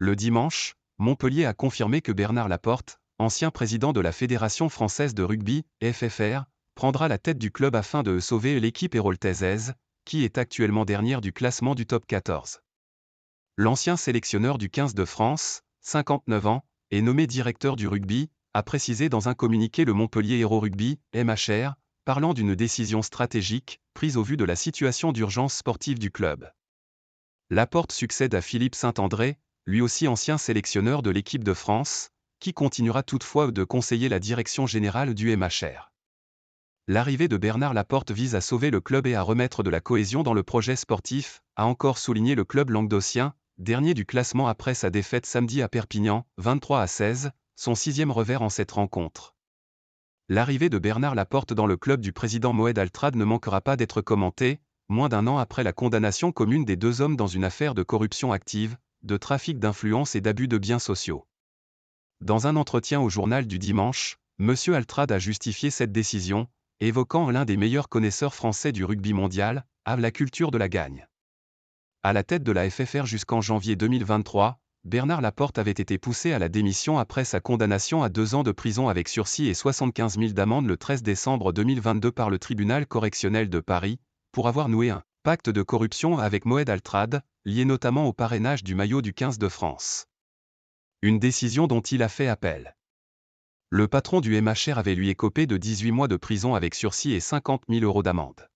Le dimanche, Montpellier a confirmé que Bernard Laporte, ancien président de la Fédération française de rugby, FFR, prendra la tête du club afin de sauver l'équipe héroltaisaise, qui est actuellement dernière du classement du top 14. L'ancien sélectionneur du 15 de France, 59 ans, est nommé directeur du rugby, a précisé dans un communiqué le Montpellier Hérault Rugby, MHR, parlant d'une décision stratégique, prise au vu de la situation d'urgence sportive du club. Laporte succède à Philippe Saint-André, lui aussi ancien sélectionneur de l'équipe de France, qui continuera toutefois de conseiller la direction générale du MHR. L'arrivée de Bernard Laporte vise à sauver le club et à remettre de la cohésion dans le projet sportif, a encore souligné le club languedocien, dernier du classement après sa défaite samedi à Perpignan, 23-16, son 6e revers en cette rencontre. L'arrivée de Bernard Laporte dans le club du président Moed Altrad ne manquera pas d'être commentée, moins d'un an après la condamnation commune des deux hommes dans une affaire de corruption active, de trafic d'influence et d'abus de biens sociaux. Dans un entretien au journal du dimanche, M. Altrad a justifié cette décision, évoquant l'un des meilleurs connaisseurs français du rugby mondial, à la culture de la gagne. À la tête de la FFR jusqu'en janvier 2023, Bernard Laporte avait été poussé à la démission après sa condamnation à 2 ans de prison avec sursis et 75 000 d'amende le 13 décembre 2022 par le tribunal correctionnel de Paris, pour avoir noué un pacte de corruption avec Moed Altrad, lié notamment au parrainage du maillot du 15 de France. Une décision dont il a fait appel. Le patron du MHR avait lui écopé de 18 mois de prison avec sursis et 50 000 € d'amende.